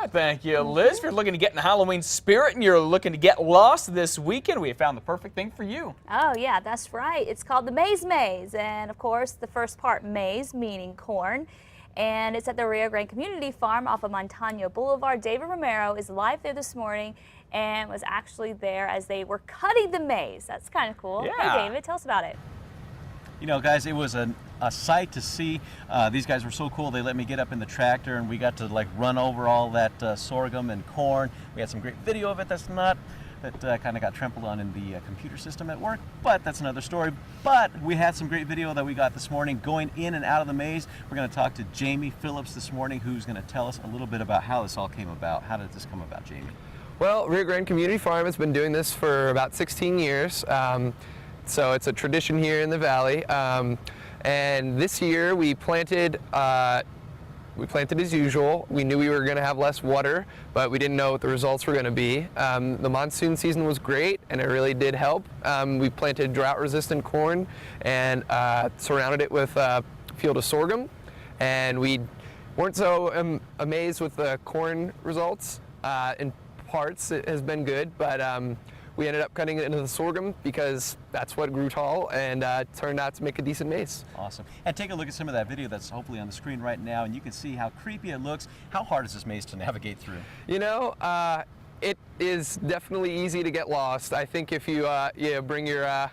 Thank you, Liz. If you're looking to get in the Halloween spirit and you're looking to get lost this weekend, we have found the perfect thing for you. Oh, yeah, that's right. It's called the Maize Maze. And, of course, the first part, maize, meaning corn. And it's at the Rio Grande Community Farm off of Montano Boulevard. David Romero is live there this morning and was actually there as they were cutting the maize. That's kind of cool. Yeah. Hey, David, tell us about it. You know, guys, it was a sight to see. These guys were so cool. They let me get up in the tractor and we got to like run over all that sorghum and corn. We had some great video of it that kind of got trampled on in the computer system at work, but that's another story. But we had some great video that we got this morning going in and out of the maze. We're going to talk to Jamie Phillips this morning, who's going to tell us a little bit about how this all came about. How did this come about, Jamie? Well, Rio Grande Community Farm has been doing this for about 16 years. So it's a tradition here in the valley. And this year we planted as usual. We knew we were going to have less water, but we didn't know what the results were going to be. The monsoon season was great, and it really did help. We planted drought-resistant corn and surrounded it with a field of sorghum. And we weren't so amazed with the corn results. In parts, it has been good, but we ended up cutting it into the sorghum because that's what grew tall and turned out to make a decent maize. Awesome. And take a look at some of that video that's hopefully on the screen right now, and you can see how creepy it looks. How hard is this maze to navigate through? You know, it is definitely easy to get lost. I think if you bring your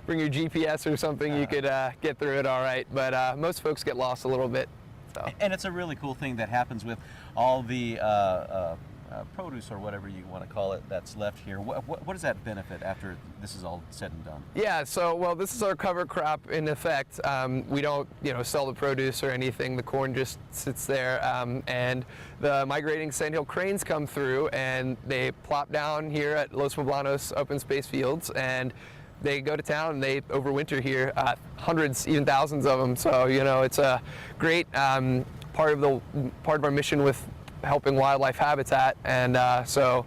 bring your GPS or something, you could get through it all right. But most folks get lost a little bit. So. And it's a really cool thing that happens with all the produce or whatever you want to call it that's left here. What does that benefit after this is all said and done? Yeah, so well, this is our cover crop in effect. We don't sell the produce or anything. The corn just sits there, and the migrating sandhill cranes come through and they plop down here at Los Poblanos open space fields, and they go to town and they overwinter here, hundreds, even thousands of them. So it's a great part of our mission with helping wildlife habitat, and so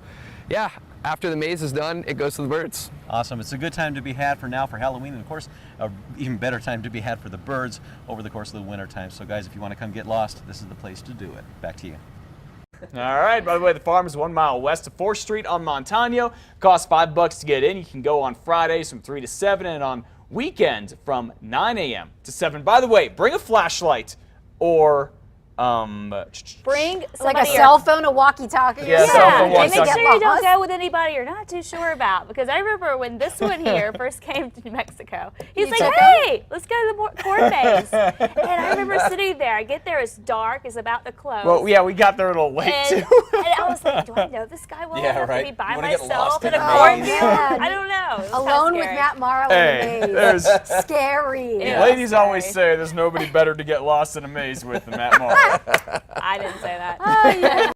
yeah, after the maize is done, it goes to the birds. Awesome. It's a good time to be had for now for Halloween, and of course an even better time to be had for the birds over the course of the winter time. So guys, if you want to come get lost, this is the place to do it. Back to you. All right, by the way, the farm is 1 mile west of 4th Street on Montano. Costs $5 to get in. You can go on Fridays from 3 to 7 and on weekends from 9 a.m. to 7. By the way, bring a flashlight or bring like a cell phone, a walkie-talkie. Yeah, cell phone, walkie-talkie. Make sure you don't go with anybody you're not too sure about, because I remember when this one here first came to New Mexico, he's like, hey, let's go to the corn maze. And I remember sitting there. I get there, it's dark, it's about to close. Well, yeah, we got there a little late too. And I was like, do I know this guy well enough to be by myself in a maze? cornfield? I don't know. Alone with Matt Morrow in the maze. Scary. Ladies always say there's nobody better to get lost in a maze with than Matt Morrow. I didn't say that.